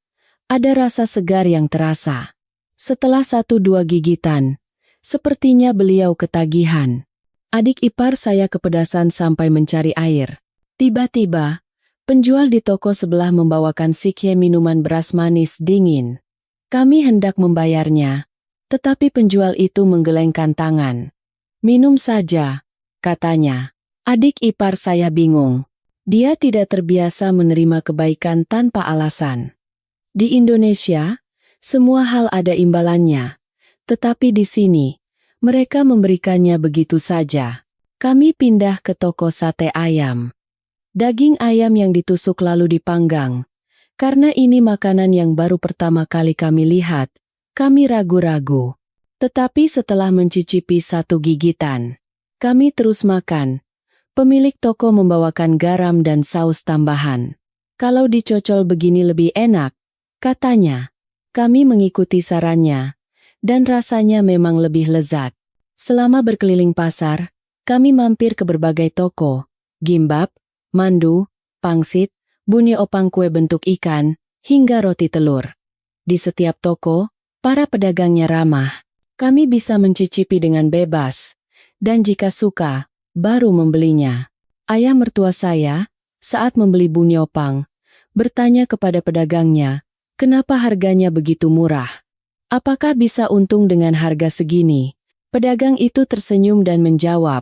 ada rasa segar yang terasa. Setelah 1-2 gigitan, sepertinya beliau ketagihan. Adik ipar saya kepedasan sampai mencari air. Tiba-tiba, penjual di toko sebelah membawakan sikhe minuman beras manis dingin. Kami hendak membayarnya, tetapi penjual itu menggelengkan tangan. Minum saja, katanya. Adik ipar saya bingung. Dia tidak terbiasa menerima kebaikan tanpa alasan. Di Indonesia, semua hal ada imbalannya. Tetapi di sini, mereka memberikannya begitu saja. Kami pindah ke toko sate ayam. Daging ayam yang ditusuk lalu dipanggang. Karena ini makanan yang baru pertama kali kami lihat, kami ragu-ragu. Tetapi setelah mencicipi 1 gigitan, kami terus makan. Pemilik toko membawakan garam dan saus tambahan. Kalau dicocol begini lebih enak, katanya. Kami mengikuti sarannya, dan rasanya memang lebih lezat. Selama berkeliling pasar, kami mampir ke berbagai toko, gimbap, mandu, pangsit, bunyi opang kue bentuk ikan, hingga roti telur. Di setiap toko, para pedagangnya ramah. Kami bisa mencicipi dengan bebas, dan jika suka, baru membelinya. Ayah mertua saya, saat membeli bunyi opang, bertanya kepada pedagangnya, kenapa harganya begitu murah? Apakah bisa untung dengan harga segini? Pedagang itu tersenyum dan menjawab,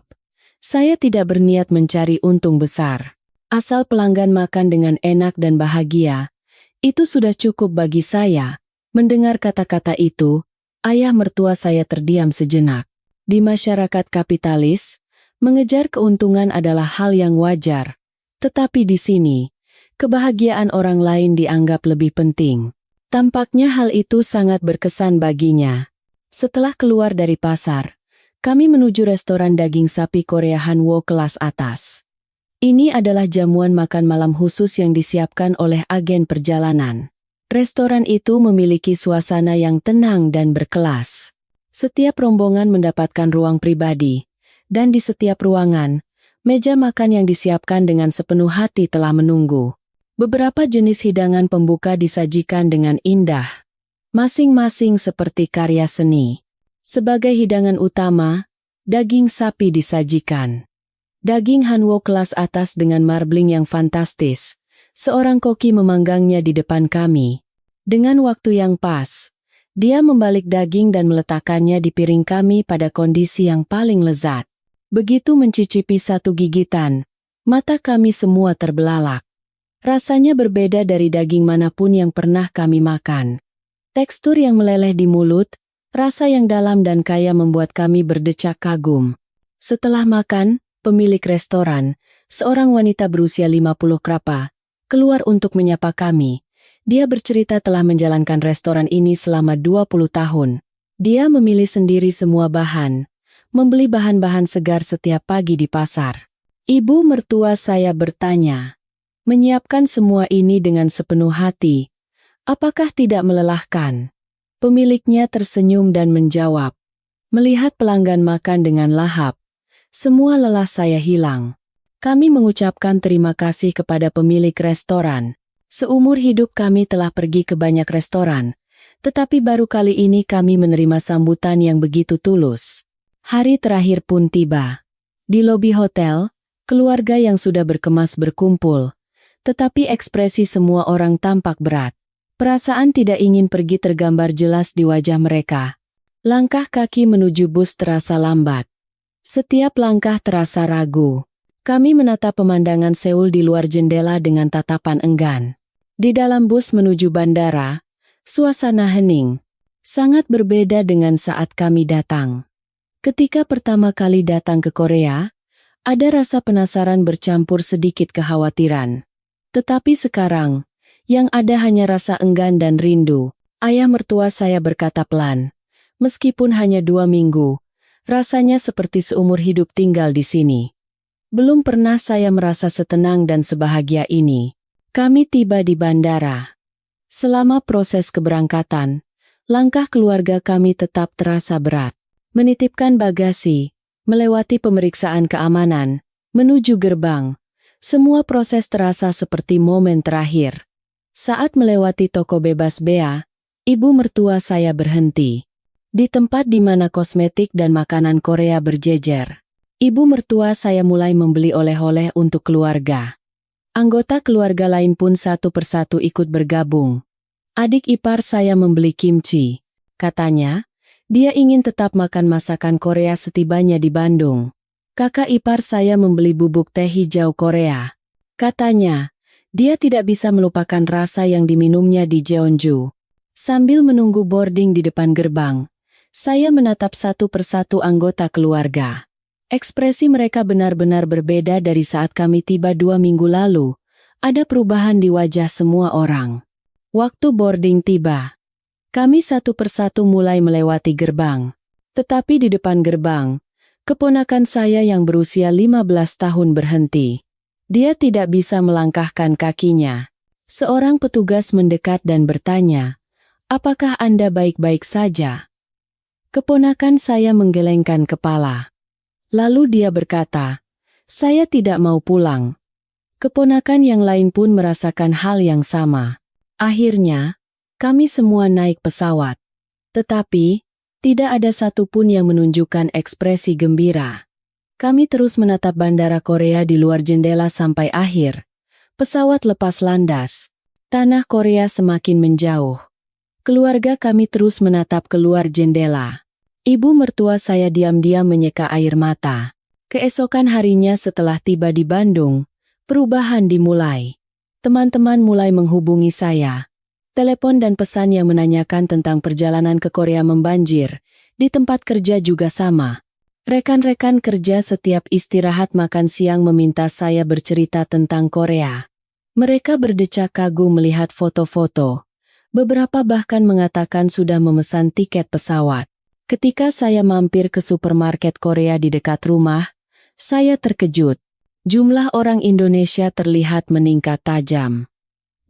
saya tidak berniat mencari untung besar. Asal pelanggan makan dengan enak dan bahagia, itu sudah cukup bagi saya. Mendengar kata-kata itu, ayah mertua saya terdiam sejenak. Di masyarakat kapitalis, mengejar keuntungan adalah hal yang wajar. Tetapi di sini, kebahagiaan orang lain dianggap lebih penting. Tampaknya hal itu sangat berkesan baginya. Setelah keluar dari pasar, kami menuju restoran daging sapi Korea Hanwoo kelas atas. Ini adalah jamuan makan malam khusus yang disiapkan oleh agen perjalanan. Restoran itu memiliki suasana yang tenang dan berkelas. Setiap rombongan mendapatkan ruang pribadi, dan di setiap ruangan, meja makan yang disiapkan dengan sepenuh hati telah menunggu. Beberapa jenis hidangan pembuka disajikan dengan indah, masing-masing seperti karya seni. Sebagai hidangan utama, daging sapi disajikan. Daging Hanwoo kelas atas dengan marbling yang fantastis. Seorang koki memanggangnya di depan kami. Dengan waktu yang pas, Dia membalik daging dan meletakkannya di piring kami pada kondisi yang paling lezat. Begitu mencicipi satu gigitan, mata kami semua terbelalak. Rasanya berbeda dari daging manapun yang pernah kami makan. Tekstur yang meleleh di mulut, rasa yang dalam dan kaya membuat kami berdecak kagum. Setelah makan, pemilik restoran, seorang wanita berusia 50 krapa, keluar untuk menyapa kami. Dia bercerita telah menjalankan restoran ini selama 20 tahun. Dia memilih sendiri semua bahan, membeli bahan-bahan segar setiap pagi di pasar. Ibu mertua saya bertanya, menyiapkan semua ini dengan sepenuh hati, apakah tidak melelahkan? Pemiliknya tersenyum dan menjawab, melihat pelanggan makan dengan lahap, semua lelah saya hilang. Kami mengucapkan terima kasih kepada pemilik restoran. Seumur hidup kami telah pergi ke banyak restoran, tetapi baru kali ini kami menerima sambutan yang begitu tulus. Hari terakhir pun tiba. Di lobi hotel, keluarga yang sudah berkemas berkumpul, tetapi ekspresi semua orang tampak berat. Perasaan tidak ingin pergi tergambar jelas di wajah mereka. Langkah kaki menuju bus terasa lambat. Setiap langkah terasa ragu. Kami menatap pemandangan Seoul di luar jendela dengan tatapan enggan. Di dalam bus menuju bandara, suasana hening. Sangat berbeda dengan saat kami datang. Ketika pertama kali datang ke Korea, ada rasa penasaran bercampur sedikit kekhawatiran. Tetapi sekarang, yang ada hanya rasa enggan dan rindu. Ayah mertua saya berkata pelan. Meskipun hanya 2 minggu, rasanya seperti seumur hidup tinggal di sini. Belum pernah saya merasa setenang dan sebahagia ini. Kami tiba di bandara. Selama proses keberangkatan, langkah keluarga kami tetap terasa berat. Menitipkan bagasi, melewati pemeriksaan keamanan, menuju gerbang. Semua proses terasa seperti momen terakhir. Saat melewati toko bebas bea, ibu mertua saya berhenti. Di tempat di mana kosmetik dan makanan Korea berjejer, ibu mertua saya mulai membeli oleh-oleh untuk keluarga. Anggota keluarga lain pun satu persatu ikut bergabung. Adik ipar saya membeli kimchi. Katanya, dia ingin tetap makan masakan Korea setibanya di Bandung. Kakak ipar saya membeli bubuk teh hijau Korea. Katanya, dia tidak bisa melupakan rasa yang diminumnya di Jeonju. Sambil menunggu boarding di depan gerbang, saya menatap satu persatu anggota keluarga. Ekspresi mereka benar-benar berbeda dari saat kami tiba 2 minggu lalu. Ada perubahan di wajah semua orang. Waktu boarding tiba. Kami satu persatu mulai melewati gerbang. Tetapi di depan gerbang, keponakan saya yang berusia 15 tahun berhenti. Dia tidak bisa melangkahkan kakinya. Seorang petugas mendekat dan bertanya, "Apakah Anda baik-baik saja?" Keponakan saya menggelengkan kepala. Lalu dia berkata, "Saya tidak mau pulang." Keponakan yang lain pun merasakan hal yang sama. Akhirnya, kami semua naik pesawat. Tetapi, tidak ada satupun yang menunjukkan ekspresi gembira. Kami terus menatap bandara Korea di luar jendela sampai akhir. Pesawat lepas landas. Tanah Korea semakin menjauh. Keluarga kami terus menatap keluar jendela. Ibu mertua saya diam-diam menyeka air mata. Keesokan harinya setelah tiba di Bandung, perubahan dimulai. Teman-teman mulai menghubungi saya. Telepon dan pesan yang menanyakan tentang perjalanan ke Korea membanjir. Di tempat kerja juga sama. Rekan-rekan kerja setiap istirahat makan siang meminta saya bercerita tentang Korea. Mereka berdecak kagum melihat foto-foto. Beberapa bahkan mengatakan sudah memesan tiket pesawat. Ketika saya mampir ke supermarket Korea di dekat rumah, saya terkejut. Jumlah orang Indonesia terlihat meningkat tajam.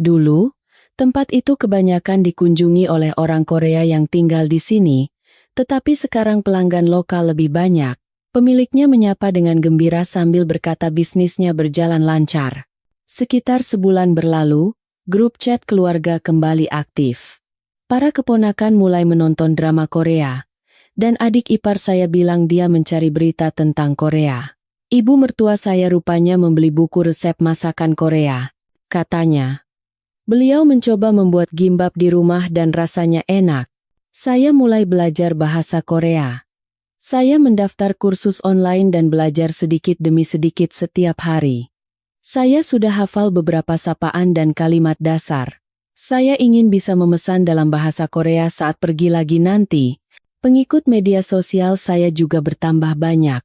Dulu, tempat itu kebanyakan dikunjungi oleh orang Korea yang tinggal di sini, tetapi sekarang pelanggan lokal lebih banyak. Pemiliknya menyapa dengan gembira sambil berkata bisnisnya berjalan lancar. Sekitar sebulan berlalu, grup chat keluarga kembali aktif. Para keponakan mulai menonton drama Korea. Dan adik ipar saya bilang dia mencari berita tentang Korea. Ibu mertua saya rupanya membeli buku resep masakan Korea. Katanya, beliau mencoba membuat gimbap di rumah dan rasanya enak. Saya mulai belajar bahasa Korea. Saya mendaftar kursus online dan belajar sedikit demi sedikit setiap hari. Saya sudah hafal beberapa sapaan dan kalimat dasar. Saya ingin bisa memesan dalam bahasa Korea saat pergi lagi nanti. Pengikut media sosial saya juga bertambah banyak.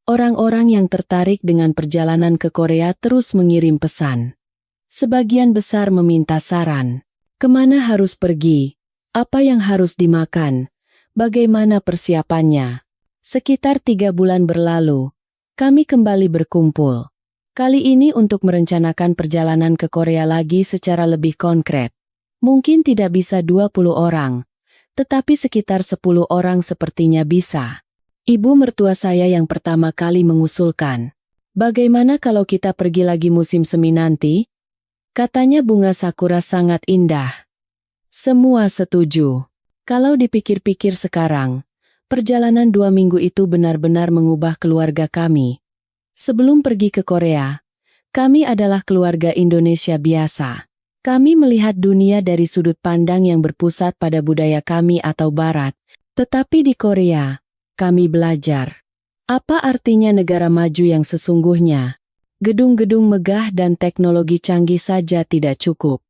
Orang-orang yang tertarik dengan perjalanan ke Korea terus mengirim pesan. Sebagian besar meminta saran. Kemana harus pergi? Apa yang harus dimakan? Bagaimana persiapannya? Sekitar 3 bulan berlalu, kami kembali berkumpul. Kali ini untuk merencanakan perjalanan ke Korea lagi secara lebih konkret. Mungkin tidak bisa 20 orang, tetapi sekitar 10 orang sepertinya bisa. Ibu mertua saya yang pertama kali mengusulkan, bagaimana kalau kita pergi lagi musim semi nanti? Katanya bunga sakura sangat indah. Semua setuju. Kalau dipikir-pikir sekarang, perjalanan 2 minggu itu benar-benar mengubah keluarga kami. Sebelum pergi ke Korea, kami adalah keluarga Indonesia biasa. Kami melihat dunia dari sudut pandang yang berpusat pada budaya kami atau Barat. Tetapi di Korea, kami belajar. Apa artinya negara maju yang sesungguhnya? Gedung-gedung megah dan teknologi canggih saja tidak cukup.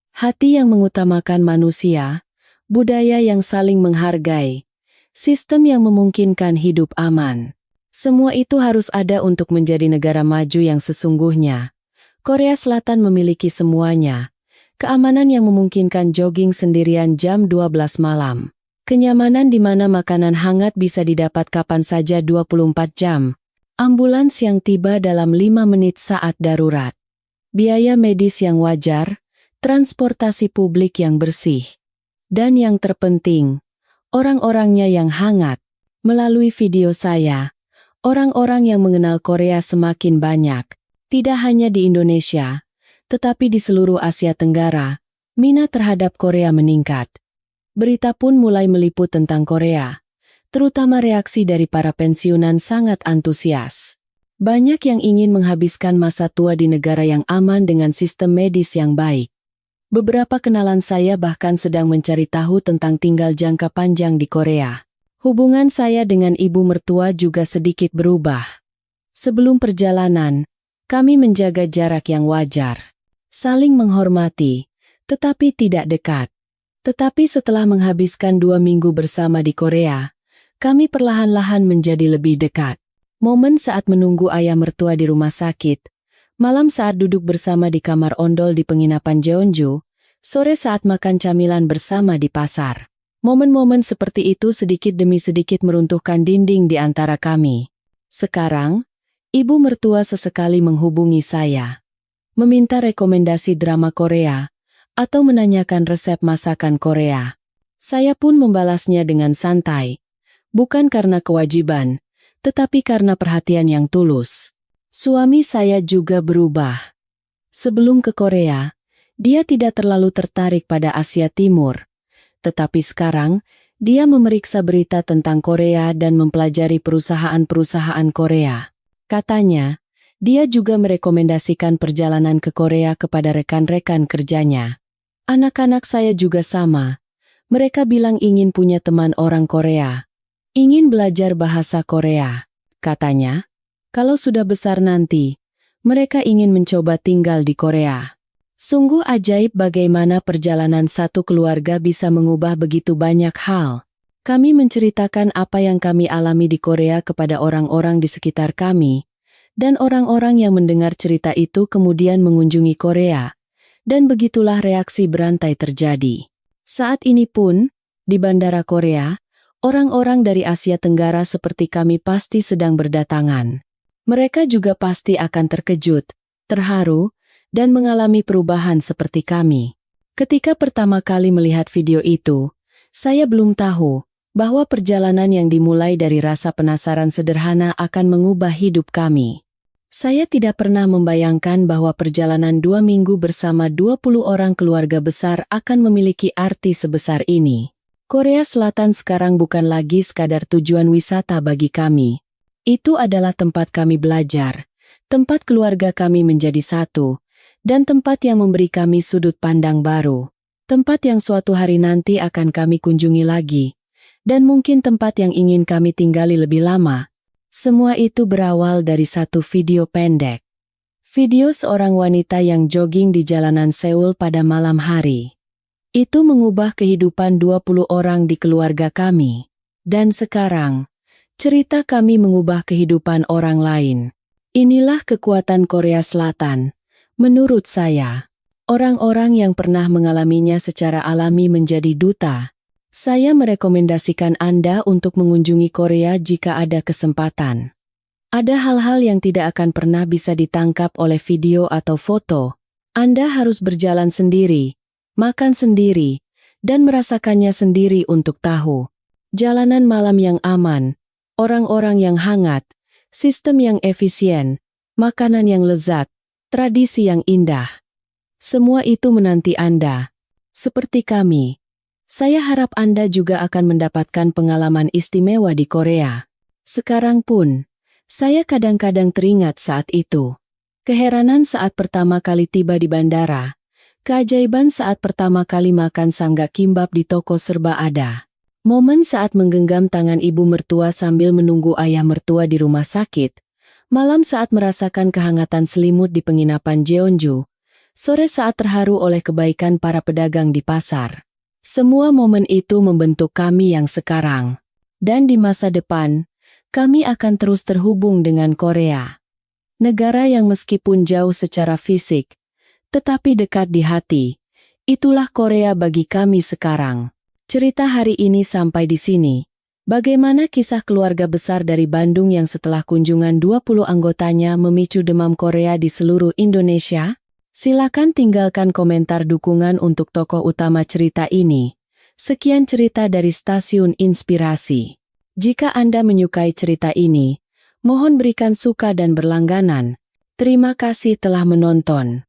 Hati yang mengutamakan manusia, budaya yang saling menghargai, sistem yang memungkinkan hidup aman. Semua itu harus ada untuk menjadi negara maju yang sesungguhnya. Korea Selatan memiliki semuanya. Keamanan yang memungkinkan jogging sendirian jam 12 malam. Kenyamanan di mana makanan hangat bisa didapat kapan saja 24 jam. Ambulans yang tiba dalam 5 menit saat darurat. Biaya medis yang wajar. Transportasi publik yang bersih. Dan yang terpenting, orang-orangnya yang hangat. Melalui video saya, orang-orang yang mengenal Korea semakin banyak. Tidak hanya di Indonesia, tetapi di seluruh Asia Tenggara, minat terhadap Korea meningkat. Berita pun mulai meliput tentang Korea, terutama reaksi dari para pensiunan sangat antusias. Banyak yang ingin menghabiskan masa tua di negara yang aman dengan sistem medis yang baik. Beberapa kenalan saya bahkan sedang mencari tahu tentang tinggal jangka panjang di Korea. Hubungan saya dengan ibu mertua juga sedikit berubah. Sebelum perjalanan, kami menjaga jarak yang wajar. Saling menghormati, tetapi tidak dekat. Tetapi setelah menghabiskan 2 minggu bersama di Korea, kami perlahan-lahan menjadi lebih dekat. Momen saat menunggu ayah mertua di rumah sakit, malam saat duduk bersama di kamar ondol di penginapan Jeonju, sore saat makan camilan bersama di pasar. Momen-momen seperti itu sedikit demi sedikit meruntuhkan dinding di antara kami. Sekarang, ibu mertua sesekali menghubungi saya. Meminta rekomendasi drama Korea, atau menanyakan resep masakan Korea. Saya pun membalasnya dengan santai. Bukan karena kewajiban, tetapi karena perhatian yang tulus. Suami saya juga berubah. Sebelum ke Korea, dia tidak terlalu tertarik pada Asia Timur. Tetapi sekarang, dia memeriksa berita tentang Korea dan mempelajari perusahaan-perusahaan Korea. Katanya, dia juga merekomendasikan perjalanan ke Korea kepada rekan-rekan kerjanya. Anak-anak saya juga sama. Mereka bilang ingin punya teman orang Korea. Ingin belajar bahasa Korea. Katanya, kalau sudah besar nanti, mereka ingin mencoba tinggal di Korea. Sungguh ajaib bagaimana perjalanan satu keluarga bisa mengubah begitu banyak hal. Kami menceritakan apa yang kami alami di Korea kepada orang-orang di sekitar kami, dan orang-orang yang mendengar cerita itu kemudian mengunjungi Korea, dan begitulah reaksi berantai terjadi. Saat ini pun, di Bandara Korea, orang-orang dari Asia Tenggara seperti kami pasti sedang berdatangan. Mereka juga pasti akan terkejut, terharu, dan mengalami perubahan seperti kami. Ketika pertama kali melihat video itu, saya belum tahu bahwa perjalanan yang dimulai dari rasa penasaran sederhana akan mengubah hidup kami. Saya tidak pernah membayangkan bahwa perjalanan 2 minggu bersama 20 orang keluarga besar akan memiliki arti sebesar ini. Korea Selatan sekarang bukan lagi sekadar tujuan wisata bagi kami. Itu adalah tempat kami belajar, tempat keluarga kami menjadi satu, dan tempat yang memberi kami sudut pandang baru. tempat yang suatu hari nanti akan kami kunjungi lagi, dan mungkin tempat yang ingin kami tinggali lebih lama. Semua itu berawal dari satu video pendek. Video seorang wanita yang jogging di jalanan Seoul pada malam hari. Itu mengubah kehidupan 20 orang di keluarga kami. Dan sekarang, cerita kami mengubah kehidupan orang lain. Inilah kekuatan Korea Selatan. Menurut saya, orang-orang yang pernah mengalaminya secara alami menjadi duta. Saya merekomendasikan Anda untuk mengunjungi Korea jika ada kesempatan. Ada hal-hal yang tidak akan pernah bisa ditangkap oleh video atau foto. Anda harus berjalan sendiri, makan sendiri, dan merasakannya sendiri untuk tahu. Jalanan malam yang aman, orang-orang yang hangat, sistem yang efisien, makanan yang lezat, tradisi yang indah. Semua itu menanti Anda. Seperti kami. Saya harap Anda juga akan mendapatkan pengalaman istimewa di Korea. Sekarang pun, saya kadang-kadang teringat saat itu. Keheranan saat pertama kali tiba di bandara. Keajaiban saat pertama kali makan sanggak kimbap di toko serba ada. Momen saat menggenggam tangan ibu mertua sambil menunggu ayah mertua di rumah sakit. Malam saat merasakan kehangatan selimut di penginapan Jeonju. Sore saat terharu oleh kebaikan para pedagang di pasar. Semua momen itu membentuk kami yang sekarang. Dan di masa depan, kami akan terus terhubung dengan Korea. Negara yang meskipun jauh secara fisik, tetapi dekat di hati. Itulah Korea bagi kami sekarang. Cerita hari ini sampai di sini. Bagaimana kisah keluarga besar dari Bandung yang setelah kunjungan 20 anggotanya memicu demam Korea di seluruh Indonesia? Silakan tinggalkan komentar dukungan untuk tokoh utama cerita ini. Sekian cerita dari Stasiun Inspirasi. Jika Anda menyukai cerita ini, mohon berikan suka dan berlangganan. Terima kasih telah menonton.